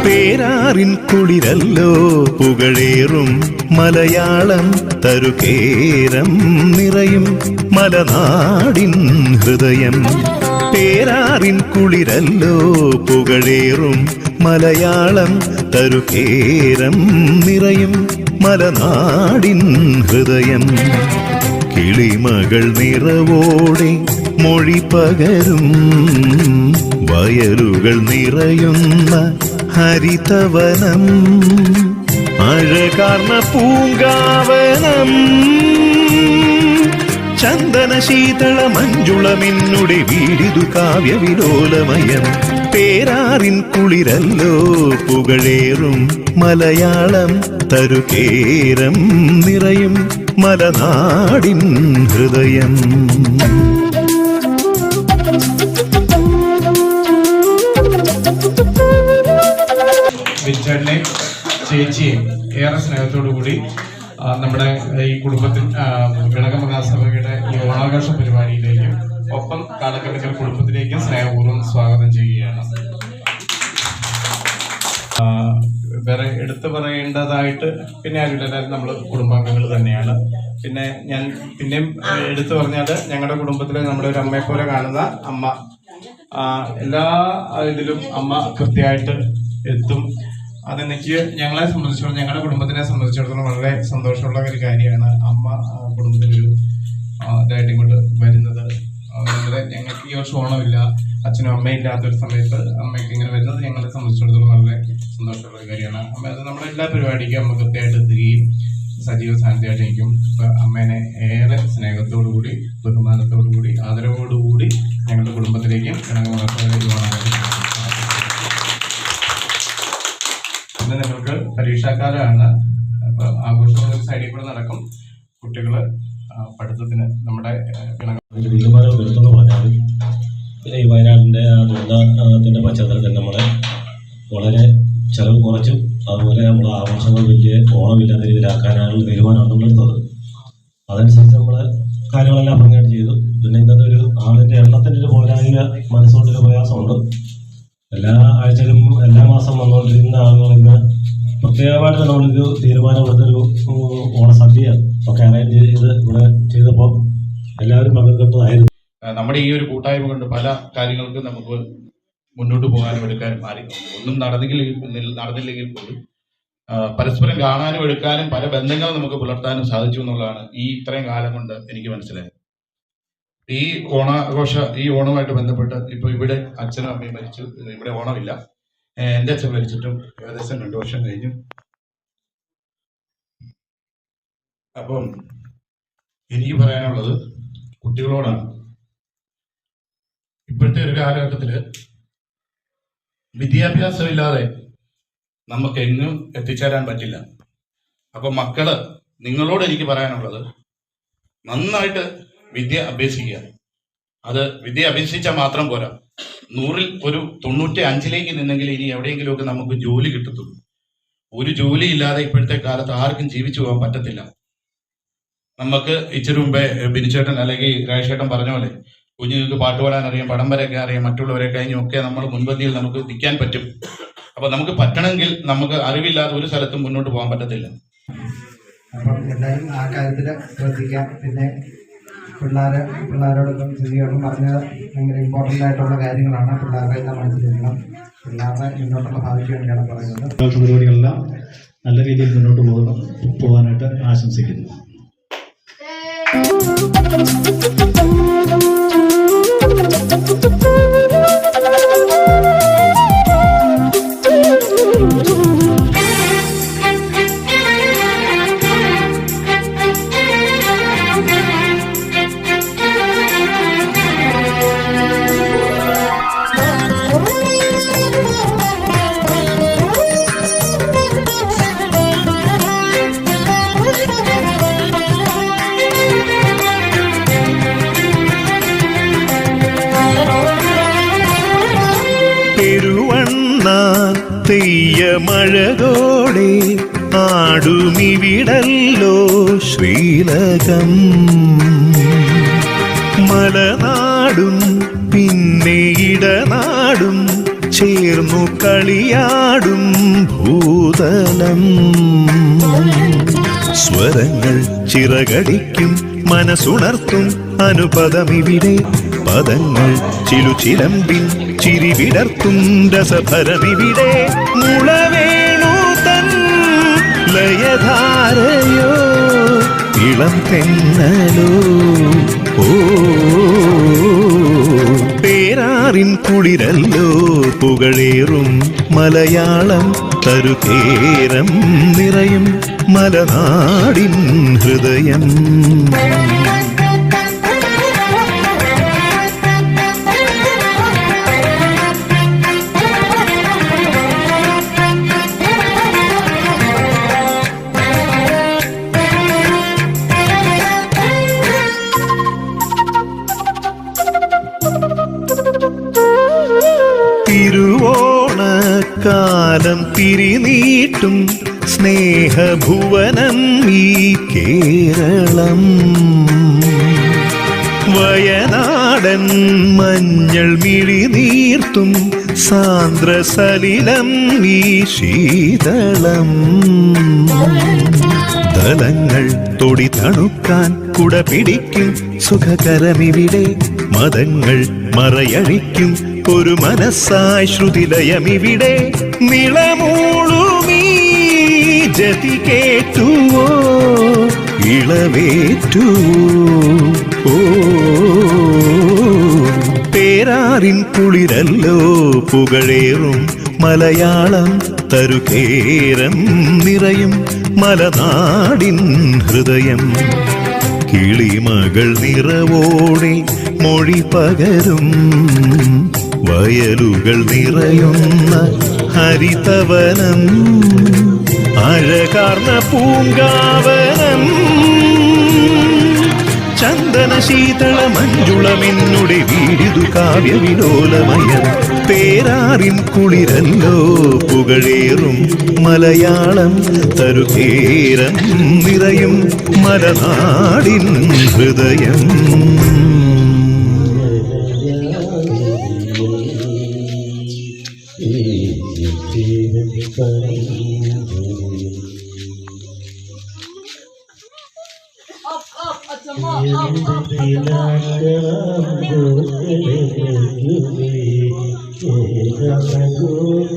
പേരാറിൻ കുളിരല്ലോ പുകഴേറും മലയാളം തരുകേരം നിറയും മലനാടിൻ ഹൃദയം. പേരാറിൻ കുളിരല്ലോ പുകഴേറും മലയാളം തരുകേരം നിറയും മലനാടിൻ ഹൃദയം. കിളിമകൾ നിറവോടെ മൊഴി പകരും വയലുകൾ നിറയുന്ന ഹരിതവനം, അഴകാർന്ന പൂങ്കാവനം, ചന്ദന ശീതള മഞ്ജുളമെന്നുടെ വീടിതു കാവ്യവിലോലമയം. പേരാറിൻ കുളിരല്ലോ പുകഴേറും മലയാളം തരുകേരം നിറയും മലനാടിൻ ഹൃദയം. ബിൻചേട്ടനെയും ചേച്ചിയും ഏറെ സ്നേഹത്തോടു കൂടി നമ്മുടെ ഈ കുടുംബത്തിൽ ഗണക മഹാസഭയുടെ ഈ ഓണാഘോഷ പരിപാടിയിലേക്കും ഒപ്പം കാലക്കടക്കൽ കുടുംബത്തിലേക്കും സ്നേഹപൂർവ്വം സ്വാഗതം ചെയ്യുകയാണ്. വേറെ എടുത്തു പറയേണ്ടതായിട്ട് പിന്നെ ആരുമില്ലാലും നമ്മൾ കുടുംബാംഗങ്ങൾ തന്നെയാണ്. പിന്നെ ഞാൻ പിന്നെയും എടുത്തു പറഞ്ഞാൽ ഞങ്ങളുടെ കുടുംബത്തിൽ നമ്മുടെ ഒരു അമ്മയെ പോലെ കാണുന്ന അമ്മ, എല്ലാ ഇതിലും അമ്മ കൃത്യമായിട്ട് എത്തും. അതെനിക്ക് ഞങ്ങളെ സംബന്ധിച്ചിടത്തോളം, ഞങ്ങളുടെ കുടുംബത്തിനെ സംബന്ധിച്ചിടത്തോളം വളരെ സന്തോഷമുള്ള ഒരു കാര്യമാണ് അമ്മ കുടുംബത്തിലൊരു ഇതായിട്ട് ഇങ്ങോട്ട് വരുന്നത്. വളരെ ഞങ്ങൾക്ക് ഈ വർഷം ഓണമില്ല, അച്ഛനും അമ്മയും ഇല്ലാത്തൊരു സമയത്ത് അമ്മയ്ക്ക് ഇങ്ങനെ വരുന്നത് ഞങ്ങളെ സംബന്ധിച്ചിടത്തോളം വളരെ സന്തോഷമുള്ള ഒരു കാര്യമാണ്. അമ്മ അത് നമ്മളെല്ലാ പരിപാടിക്കും അമ്മ കൃത്യമായിട്ട് എത്തുകയും സജീവ സാന്നിധ്യമായിട്ട് നിൽക്കും. അമ്മേനെ ഏറെ സ്നേഹത്തോടു കൂടി, ബഹുമാനത്തോടു കൂടി, ആദരവോടുകൂടി ഞങ്ങളുടെ കുടുംബത്തിലേക്കും ഇന്ന് ഞങ്ങൾക്ക് പരീക്ഷാക്കാലമാണ്. അപ്പൊ ആഘോഷങ്ങൾ ഒരു സൈഡിൽ കൂടെ നടക്കും. കുട്ടികള് പഠിത്തത്തിന് നമ്മുടെ തീരുമാനം എടുത്തെന്ന് പറഞ്ഞാൽ ഈ വയനാടിൻ്റെ ദുരന്തത്തിൻ്റെ പശ്ചാത്തലത്തിൽ നമ്മളെ വളരെ ചെലവ് കുറച്ചും അതുപോലെ നമ്മുടെ ആഘോഷങ്ങൾ വലിയ ഓണമില്ലാത്ത രീതിയിലാക്കാനാണ് തീരുമാനമാണ് നമ്മളെടുത്തത്. അതനുസരിച്ച് നമ്മൾ കാര്യങ്ങളെല്ലാം ഭംഗിയായിട്ട് ചെയ്തു. പിന്നെ ഇന്നത്തെ ഒരു ആളിൻ്റെ എണ്ണത്തിൻ്റെ ഒരു പോരായ്മ മനസ്സുകൊണ്ടൊരു പ്രയാസമുണ്ട്. എല്ലാ ആഴ്ചയിലും എല്ലാ മാസം വന്നുകൊണ്ടിരുന്ന ആളുകൾ ഇന്ന് പ്രത്യേകമായിട്ട് നമ്മളൊരു തീരുമാനമെടുത്തൊരു ഓണസദ്യ ഒക്കെ അറേഞ്ച് ചെയ്ത് ഇവിടെ ചെയ്തപ്പോൾ എല്ലാവരും പങ്കെടുക്കേണ്ടതായിരുന്നു. നമ്മുടെ ഈ ഒരു കൂട്ടായ്മ കൊണ്ട് പല കാര്യങ്ങൾക്കും നമുക്ക് മുന്നോട്ട് പോകാനും എടുക്കാനും ഒന്നും നടന്നില്ലെങ്കിൽ പോലും പരസ്പരം കാണാനും എടുക്കാനും പല ബന്ധങ്ങൾ നമുക്ക് പുലർത്താനും സാധിച്ചു എന്നുള്ളതാണ് ഈ ഇത്രയും കാലം കൊണ്ട് എനിക്ക് മനസ്സിലായത്. ഈ ഓണവുമായിട്ട് ബന്ധപ്പെട്ട് ഇപ്പൊ ഇവിടെ അച്ഛനും അമ്മയും മരിച്ചു, ഇവിടെ ഓണമില്ല. എൻ്റെ അച്ഛൻ മരിച്ചിട്ടും ഏകദേശം 2 വർഷം കഴിഞ്ഞു. അപ്പം എനിക്ക് പറയാനുള്ളത് കുട്ടികളോടാണ്. ഇപ്പോഴത്തെ ഒരു കാലഘട്ടത്തില് വിദ്യാഭ്യാസമില്ലാതെ നമുക്ക് എങ്ങും എത്തിച്ചേരാൻ പറ്റില്ല. അപ്പൊ മക്കള്, നിങ്ങളോട് എനിക്ക് പറയാനുള്ളത് നന്നായിട്ട് വിദ്യ അഭ്യസിക്കുക. അത് വിദ്യ അഭ്യസിച്ചാൽ മാത്രം പോരാ, 100-ൽ ഒരു 95-ലേക്ക് നിന്നെങ്കിൽ ഇനി എവിടെയെങ്കിലുമൊക്കെ നമുക്ക് ജോലി കിട്ടത്തുള്ളൂ. ഒരു ജോലി ഇല്ലാതെ ഇപ്പോഴത്തെ കാലത്ത് ആർക്കും ജീവിച്ചു പോകാൻ പറ്റത്തില്ല. നമുക്ക് ഇച്ചിരി മുമ്പേ ബിനിച്ചേട്ടൻ അല്ലെങ്കിൽ രാജേഷേട്ടൻ പറഞ്ഞ പോലെ കുഞ്ഞുങ്ങൾക്ക് പാട്ട് പാടാൻ അറിയാം, പടം വരയ്ക്കാൻ അറിയാം, മറ്റുള്ളവരെ കഴിഞ്ഞും ഒക്കെ നമ്മൾ മുൻപന്തിയിൽ നമുക്ക് നിൽക്കാൻ പറ്റും. അപ്പൊ നമുക്ക് പറ്റണമെങ്കിൽ നമുക്ക് അറിവില്ലാതെ ഒരു സ്ഥലത്തും മുന്നോട്ട് പോകാൻ പറ്റത്തില്ല. അപ്പം എല്ലാവരും ആ കാര്യത്തിൽ ശ്രദ്ധിക്കാം. പിന്നെ പിള്ളേരോടൊപ്പം ശരിയോടും പറഞ്ഞത് ഭയങ്കര ഇമ്പോർട്ടൻ്റ് ആയിട്ടുള്ള കാര്യങ്ങളാണ്. പിള്ളേരുടെ എല്ലാം മനസ്സിലാക്കണം. പിള്ളേരുടെ മുന്നോട്ടുള്ള ഭാവിക്ക് വേണ്ടിയാണ് പറയുന്നത്. പരിപാടികളെല്ലാം നല്ല രീതിയിൽ മുന്നോട്ട് പോകാനായിട്ട് ആശംസിക്കുന്നു. കാണാൻ തെയ്യമഴകോടെ ആടുമിവിടല്ലോ ശ്രീലകം. മലനാടും പിന്നെ ഇടനാടും ചേർന്നു കളിയാടും ഭൂതലം. സ്വരങ്ങൾ ചിറകടിക്കും മനസ്സുണർത്തും അനുപദമിവിടെ. പദങ്ങൾ ചിലുചിലമ്പിൻ ചിരിവിടർത്തും രസഭരമിവിടെ. മുളവേണു തൻ ലയധാരയോ ഇളം തെന്നലോ. പേരാറിൻ കുളിരല്ലോ പുകളേറും മലയാളം. തരുകേരം നിറയും മലനാടിൻ ഹൃദയം. തിരുവോണക്കാലം തിരിനീട്ടും സ്നേഹഭുവനം ഈ കേരളം. വയനാടൻ മഞ്ഞൾ മിഴിനീർത്തും സാന്ദ്രസലിലം ഈ ശീതളം. ദലങ്ങൾ തൊടി തണുക്കാൻ കുട പിടിക്കും സുഖകരമിവിടെ. മതങ്ങൾ മറയഴിക്കും ഒരു മനസ്സായി ശ്രുതിലയമിവിടെ. നിളമൂളുമീ ജതി കേട്ടുവോ ഇളവേറ്റുവോ. പേരാറിൻ കുളിരല്ലോ പുകളേറും മലയാളം. തരുകേരം നിറയും മലനാടിൻ ഹൃദയം. കിളിമകൾ നിറവോടെ മൊഴി പകരും വയലുകൾ നിറയുന്ന ഹരിതവനം. അഴകാർന്ന പൂങ്കാവനം. ചന്ദന ശീതള മഞ്ജുളമെന്നുടെ വീടിതു കാവ്യവിലോലമയം. പേരാറിൻ കുളിരല്ലോ പുകളേറും മലയാളം. തരുകേരം നിറയും മലനാടിൻ ഹൃദയം. Up,